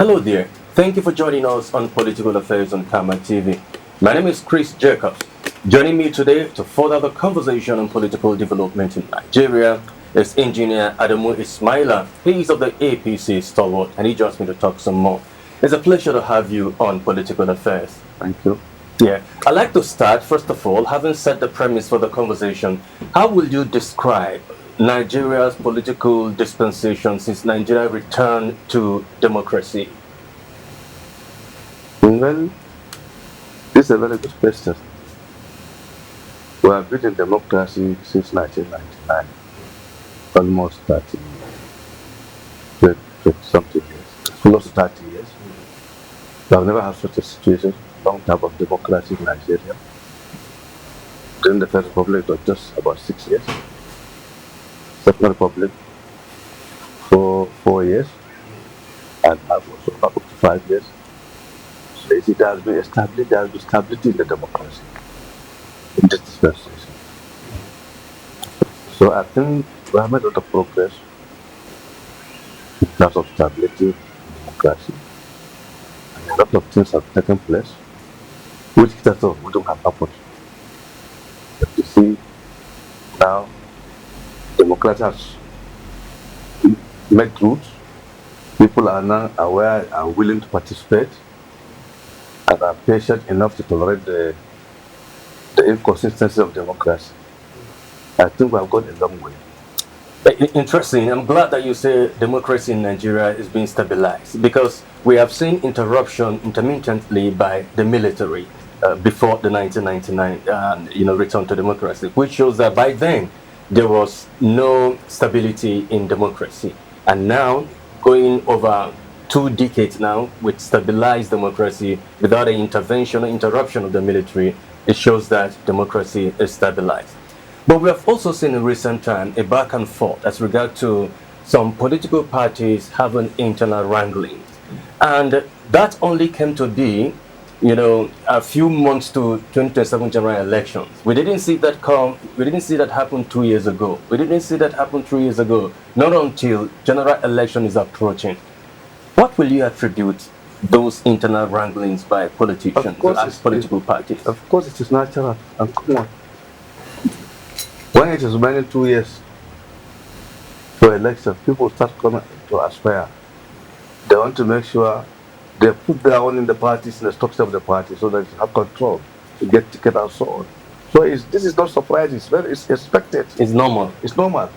Hello there. Thank you for joining us on Political Affairs on Kama TV. My name is Chris Jacobs. Joining me today to further the conversation on political development in Nigeria is Engineer Adamu Ismaila. He is of the APC stalwart and he joins me to talk some more. It's a pleasure to have you on Political Affairs. Thank you. Yeah, I'd like to start, first of all, having set the premise for the conversation. How will you describe Nigeria's political dispensation since Nigeria returned to democracy? Well, this is a very good question. We have been in democracy since 1999, almost 30 years, 20 something years, close to 30 years. We have never had such a situation, long type of democracy in Nigeria. During the First Republic, it was just about 6 years. Second Republic, for 4 years, and also up to 5 years. So it has been established, there has been stability in the democracy, in this dispensation. So I think we have made a lot of progress in terms of stability in democracy. And a lot of things have taken place, which wouldn't have happened. But you see, now, democracy has made roots. People are now aware and willing to participate and are patient enough to tolerate the inconsistency of democracy. I think we have gone a long way. Interesting. I'm glad that you say democracy in Nigeria is being stabilized because we have seen interruption intermittently by the military before the 1999 return to democracy, which shows that by then there was no stability in democracy. And now, going over 2 decades now with stabilized democracy without an intervention or interruption of the military, it shows that democracy is stabilized. But we have also seen in recent time a back and forth as regard to some political parties having internal wranglings. And that only came to be a few months to 2027 general elections. We didn't see that come. We didn't see that happen 2 years ago. We didn't see that happen 3 years ago. Not until general election is approaching. What will you attribute those internal wranglings by politicians as political parties? Of course, it is natural and common. When it is remaining 2 years for election, people start coming to aspire. They want to make sure they put their own in the parties, in the structure of the party, so that they have control to get ticket and so on. So this is not surprising. It's expected. It's normal. It's normal.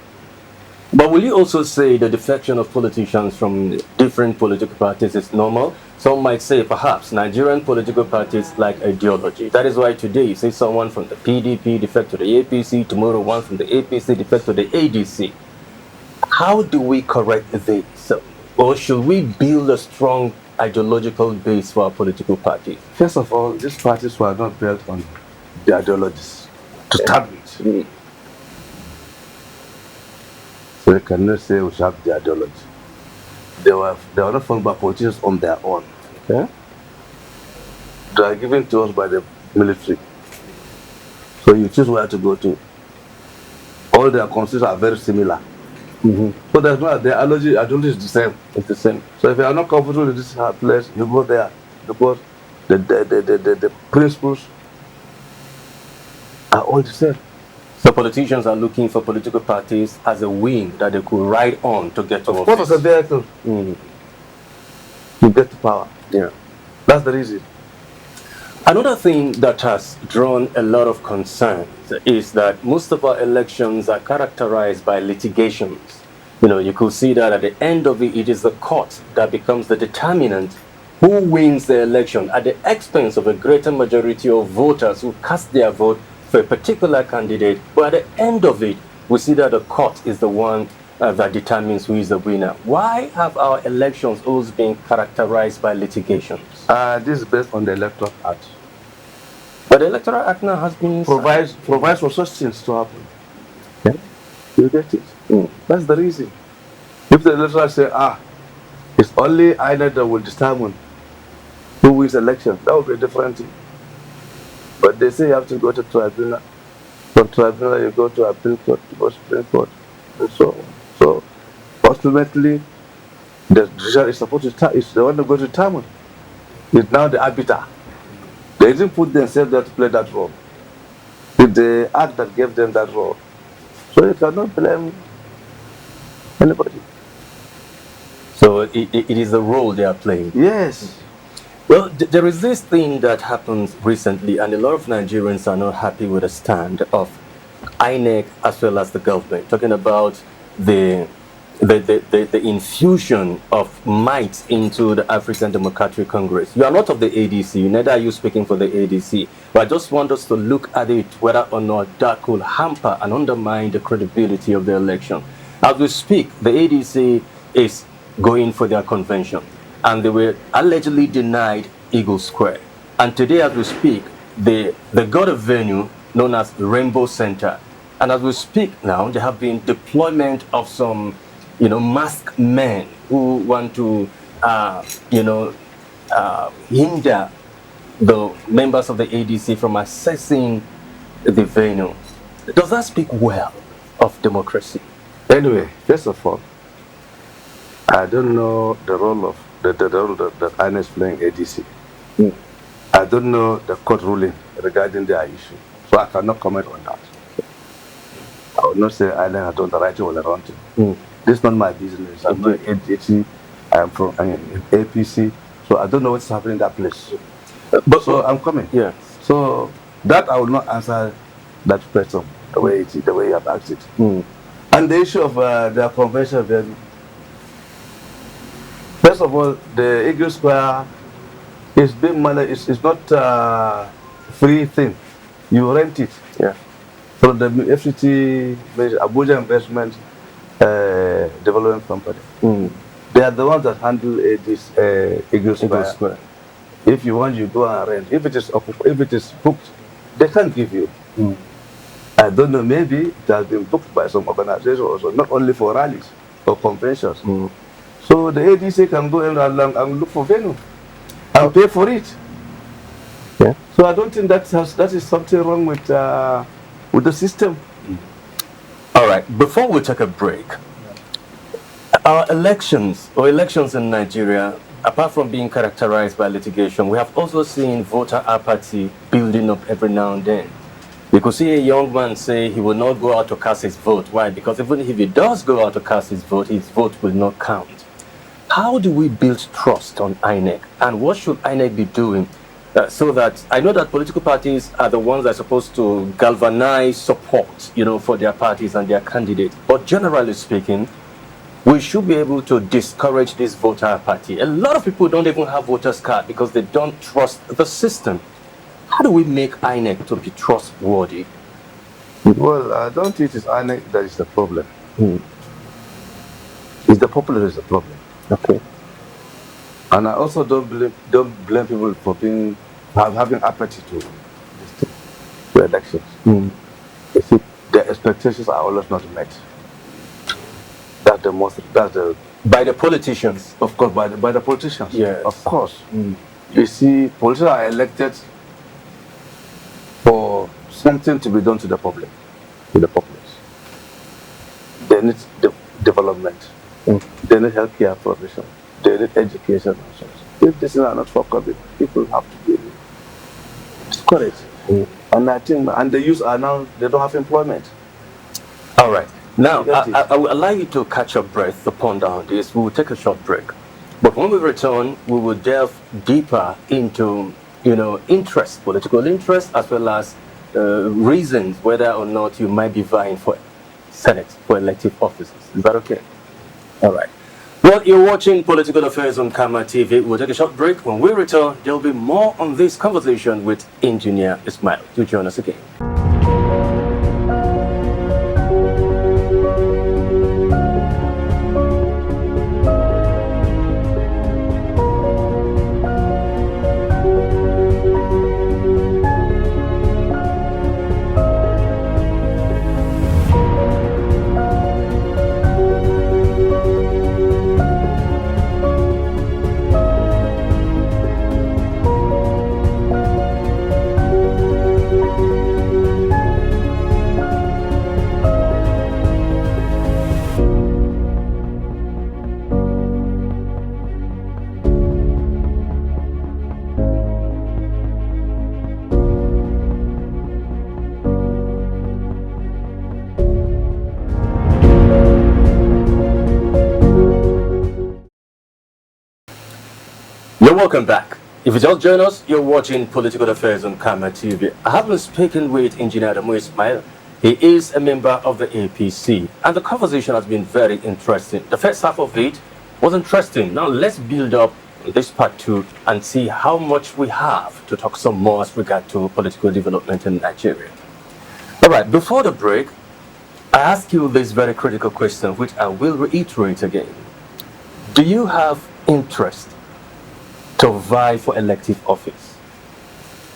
But will you also say the defection of politicians from different political parties is normal? Some might say perhaps Nigerian political parties like ideology. That is why today you see someone from the PDP defect to the APC, tomorrow one from the APC defect to the ADC. How do we correct this? Or should we build a strong ideological base for our political parties? First of all, these parties were not built on the ideologies to start with. So you cannot say we should have the ideology. They were not formed by politicians on their own. Okay? They are given to us by the military. So you choose where to go to. All their constitutions are very similar. So there's no the ideology is the same. It's the same. So if you are not comfortable with this place, you go there because the principles are all the same. So politicians are looking for political parties as a wing that they could ride on to get to office. What is a vehicle? To get to power. Yeah. That's the reason. Another thing that has drawn a lot of concern is that most of our elections are characterized by litigations. You could see that at the end of it, it is the court that becomes the determinant who wins the election at the expense of a greater majority of voters who cast their vote for a particular candidate. But at the end of it, we see that the court is the one that determines who is the winner. Why have our elections always been characterized by litigations? This is based on the Electoral Act. But the Electoral Act now has been provides for such things to happen. Okay? You get it? That's the reason. If the electoral say, it's only INEC that will determine who wins election, that would be a different thing. But they say you have to go to tribunal. From tribunal you go to appeal court, to go to Supreme Court, and so on. So ultimately, The judiciary is supposed to is the one that goes to retirement. It's now the arbiter. They didn't put themselves there to play that role. It's the act that gave them that role. So you cannot blame anybody. So it is the role they are playing. Yes. Well, there is this thing that happened recently, and a lot of Nigerians are not happy with the stand of INEC as well as the government, talking about the infusion of might into the African Democratic Congress. You are not of the ADC, neither are you speaking for the ADC, but I just want us to look at it, whether or not that could hamper and undermine the credibility of the election. As we speak, the ADC is going for their convention, and they were allegedly denied Eagle Square. And today, as we speak, they got a venue known as Rainbow Center. And as we speak now, there have been deployment of some, masked men who want to, hinder the members of the ADC from accessing the venue. Does that speak well of democracy? Anyway, first of all, I don't know the role of the role that INEC is playing ADC. I don't know the court ruling regarding their issue, so I cannot comment on that. I will not say INEC has done the right thing or the wrong thing. This is not my business. I'm not ADC. I'm from APC, so I don't know what's happening in that place. But so I'm coming. Yeah. So that I will not answer that question the way you have asked it. And the issue of the convention venue. First of all, the Eagle Square is being managed. It's not a free thing. You rent it. Yeah. From the FCT, Abuja Investment Development Company. They are the ones that handle this Eagle Square. If you want, you go and rent. If it is booked, they can't give you. I don't know. Maybe it has been booked by some organization also, not only for rallies or conventions. So the ADC can go and look for venue and pay for it. Yeah. So I don't think that is something wrong with the system. All right. Before we take a break, our elections in Nigeria, apart from being characterized by litigation, we have also seen voter apathy building up every now and then. You could see a young man say he will not go out to cast his vote. Why? Because even if he does go out to cast his vote will not count. How do we build trust on INEC, and what should INEC be doing so that, I know that political parties are the ones that are supposed to galvanize support, for their parties and their candidates, but generally speaking, we should be able to discourage this voter apathy. A lot of people don't even have voters card because they don't trust the system. How do we make INEC to be trustworthy? Well, I don't think it's INEC that is the problem. It's the populace that is the problem. Okay. And I also don't blame people for having apathy to elections. You see, their expectations are always not met. By the politicians. Of course, by the politicians. Yes. Of course. You see, politicians are elected for something to be done to the public, to the populace. They need development. They need healthcare provision. They need education and such. If these are not forthcoming, people have to be discouraged. And I think, and the youth are now, they don't have employment. All right. Now, I will allow you to catch your breath to ponder on this. We will take a short break. But when we return, we will delve deeper into, interest, political interest, as well as reasons whether or not you might be vying for Senate, for elective offices. Is that okay? All right. Well, you're watching Political Affairs on Kama TV. We'll take a short break. When we return, there'll be more on this conversation with Engineer Ismail. Do join us again. welcome back. If you just join us, you're watching Political Affairs on Kama TV. I have been speaking with Engineer Adamu Ismaila. He is a member of the APC, and the conversation has been very interesting. The first half of it was interesting. Now let's build up this part 2 and see how much we have to talk some more as regard to political development in Nigeria. All right, before the break, I asked you this very critical question, which I will reiterate again. Do you have interest to vie for elective office?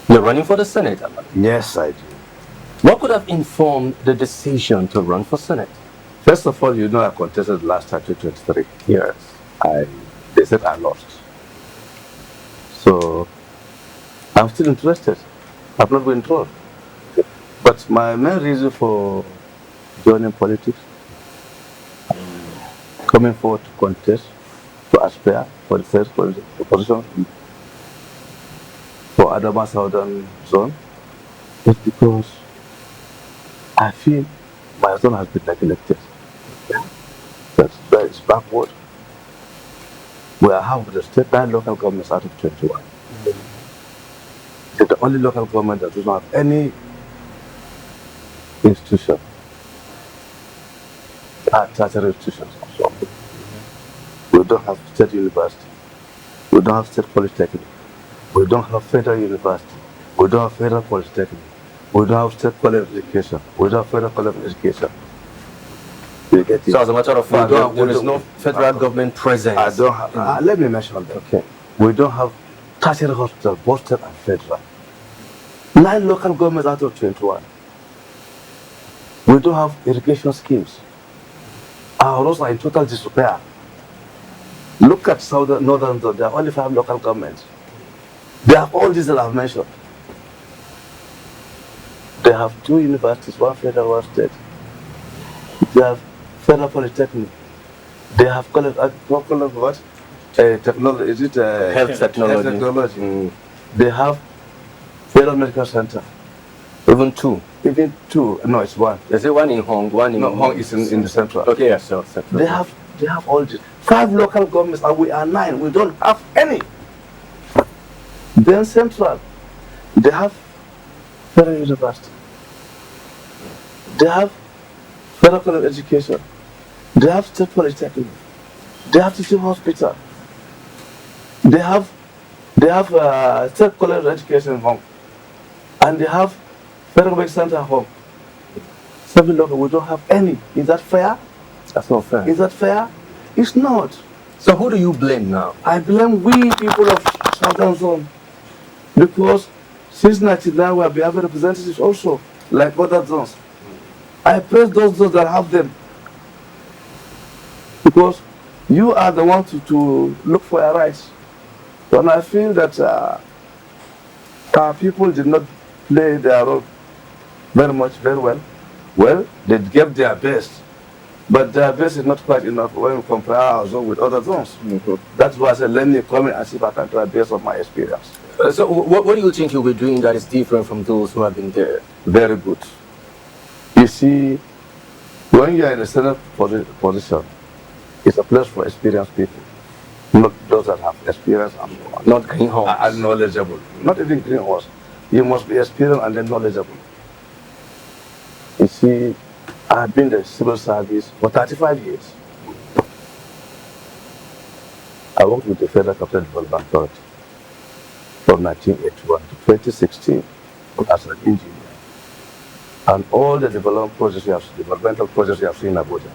You're running for the Senate, Alan. Yes, I do. What could have informed the decision to run for Senate? First of all, you know I contested last time, 2023. Yes. They said I lost. So, I'm still interested. I've not been told. But my main reason for joining politics, coming forward to contest, to aspire for the first position for Adamu Southern Zone, is because I feel my zone has been neglected. That is backward. We are half of the state 9 local governments out of 21. They're the only local government that does not have any institution, tertiary institutions. So we don't have state university. We don't have state polytechnic. We don't have federal university. We don't have federal polytechnic. We don't have state college of education. We don't have federal college of education. You get it? So as a matter of fact, there is no federal government presence. I don't have, let me mention that. Okay. We don't have tertiary hospitals, both state and federal. 9 local governments out of 21. We don't have irrigation schemes. Our roads are in total disrepair. Look at northern zone, there are only 5 local governments. They have all these that I've mentioned. They have 2 universities, 1 federal, 1 state. They have federal polytechnic. They have college of what? Technology. Is it Health technology? Health technology. They have federal medical center. Even 2. Even 2. No, it's 1. Is it 1 in Hong? 1 in... No, Hong is in the central. Okay, yes, so central. They have all this. 5 local governments and we are 9. We don't have any. Then central, they have federal university. They have federal college of education. They have state polytechnic. They have teaching hospital. They have state college of education home. And they have federal medical center home. 7 local, we don't have any. Is that fair? That's not fair. Is that fair? It's not. So who do you blame now? I blame we people of Southern Zone. Because since 1999 we have been having representatives also, like other zones. I praise those zones that have them. Because you are the one to look for your rights. And I feel that our people did not play their role very well. Well, they gave their best. But their best is not quite enough when we compare our zone with other zones. That's why I said, let me come in and see if I can try based on my experience. So what do you think you'll be doing that is different from those who have been there? Very good. You see, when you are in a Senate position, it's a place for experienced people. Not those that have experience and Not greenhouse. and knowledgeable. Not even greenhouse. You must be experienced and then knowledgeable. You see, I've been in the civil service for 35 years. I worked with the Federal Capital Development Authority from 1981 to 2016 as an engineer. And all the developmental projects you have seen in Abuja,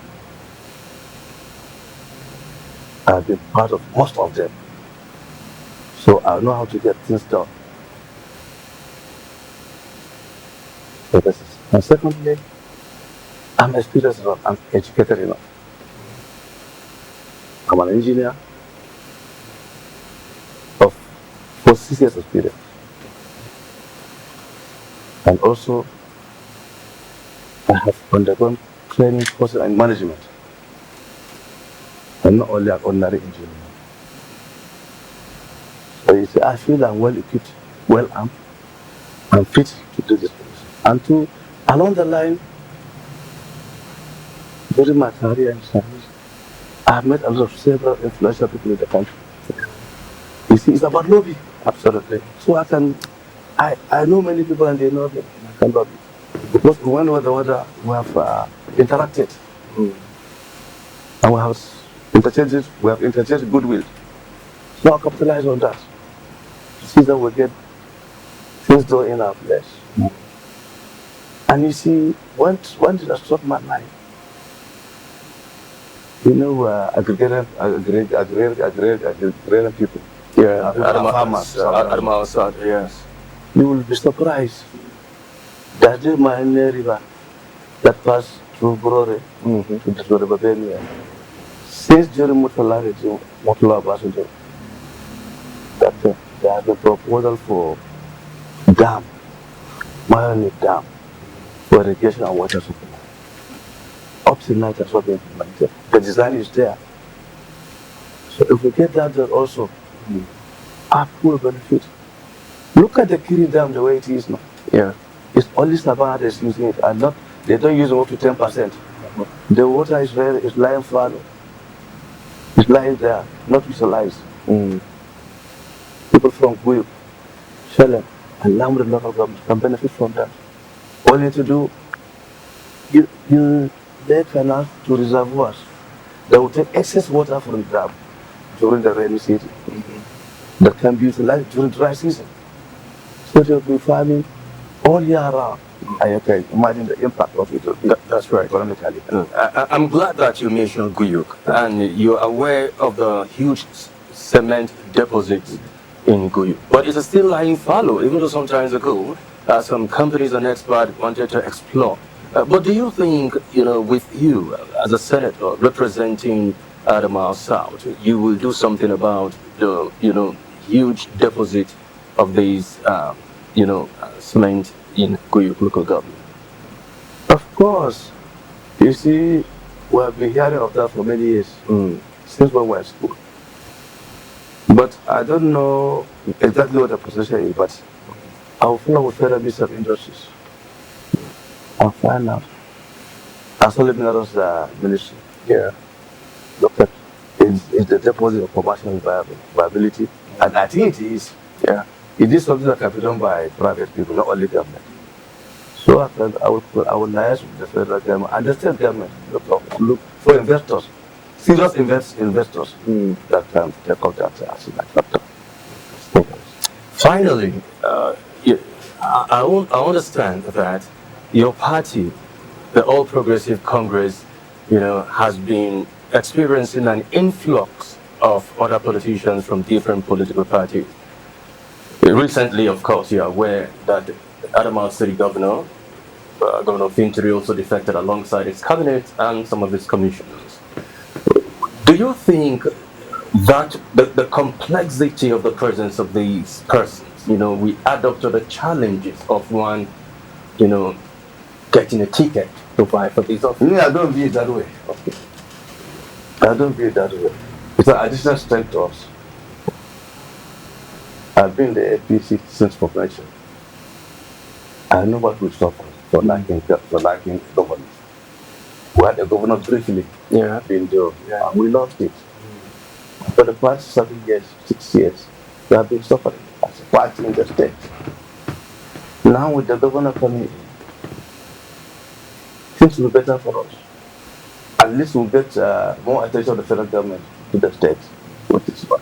I've been part of most of them. So I know how to get things done. So this is. And secondly, I'm experienced enough, I'm educated enough. I'm an engineer of 46 years experience. And also, I have undergone training courses in management. I'm not only an ordinary engineer. So you see, I feel I'm well equipped, well armed, and fit to do this position. And along the line, during my career in service, I have met a lot of several influential people in the country. You see, it's about lobby. Absolutely. So I know many people and they know that I can lobby. Because one way or the other, we have interacted. And we have interchanged goodwill. So I'll capitalize on that. See that we get things done in our flesh. And you see, once it struck my mind, you know, agrarian people. Yeah, Farmers. Adamu Ismaila, yes. You will be surprised that the Maine River that passed through Brore to the River Benue, since during Mutala Basanjo, that there has been proposal for dam, Mayoni Dam, for irrigation and water supply. Up to night has not been implemented. The design is there. So if we get that done also, our people will benefit. Look at the Kiri Dam the way it is now. Yeah. It's only Savannah that's using it, and not they don't use it up to 10%. The water is lying flat. It's lying there, not utilized. People from Goyuk, Shelley, and Lambert local government can benefit from that. All you need to do, you let canals to reservoirs that will take excess water from the dam during the rainy season. That can be utilized during dry season. So they'll be farming all year round. And you can imagine the impact of it. That's right. Economically. I'm glad that you mentioned Goyuk, and you're aware of the huge cement deposits in Goyuk. But it's still lying fallow, even though some time ago, some companies and experts wanted to explore. But do you think, with you as a senator representing Adamu South, you will do something about the, huge deposit of these, cement in Goyuk local government? Of course. You see, we have been hearing of that for many years, since when we were in school. But I don't know exactly what the position is, but I will follow with Federal Minister of Industries and find out. As only Minerals Ministry. Yeah. Look at is the deposit of commercial viability, and I think it is. Yeah. It is something that can be done by private people, not only government. So I will liaise with the federal government and the state government look for investors, serious investors that can take up that as a factor. Finally, I understand that your party, the All Progressive Congress, has been experiencing an influx of other politicians from different political parties. Recently, of course, you are aware that Adamu City Governor, Governor Fintiri, also defected alongside his cabinet and some of his commissioners. Do you think that the complexity of the presence of these persons, we add up to the challenges of one, getting a ticket to vie for these offices? I don't view it that way. Okay. I don't view it that way. It's an additional strength to us. I've been in the APC since formation. I know what we suffer for lacking governance. We had a governor briefly in Joe, and we lost it. For the past 7 years, 6 years, we have been suffering as a party in the state. Now with the governor coming in, things will be better for us. At least we'll get more attention of the federal government to the state, which is fine.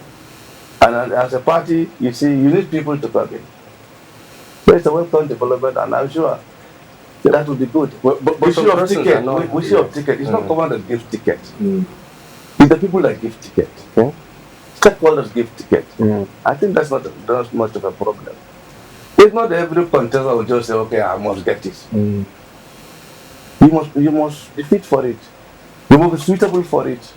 And as a party, you see, you need people to come in. So it's a welcome development, and I'm sure that will be good. But issue of ticket, it's not government that gives ticket. It's the people that give ticket. Stakeholders give ticket. I think that's not much of a problem. It's not every contestant will just say, okay, I must get this. You must be fit for it. You must be suitable for it.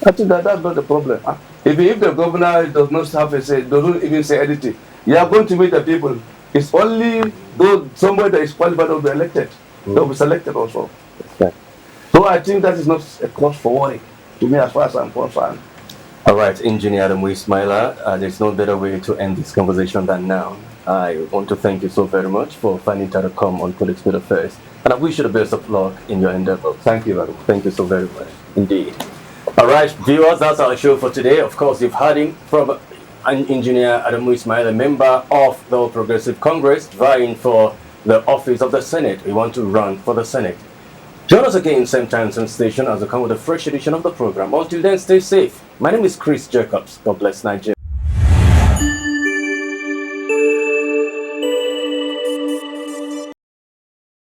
I think that's not the problem. If the governor does not have a say, doesn't even say anything, you are going to meet the people. It's only though somebody that is qualified will be elected. They'll be selected also. Okay. So I think that is not a cause for worry to me as far as I'm concerned. All right, Engineer Adamu Ismaila, there's no better way to end this conversation than now. I want to thank you so very much for finding time to come on Political Affairs, and I wish you the best of luck in your endeavor. Thank you very much. Thank you so very much indeed. All right, viewers, that's our show for today. Of course, you've heard him from Engineer Adamu Ismaila, member of the All Progressive Congress, vying for the office of the Senate. We want to run for the Senate. Join us again, same time, same station, as we come with a fresh edition of the program. Until then, stay safe. My name is Chris Jacobs. God bless Nigeria.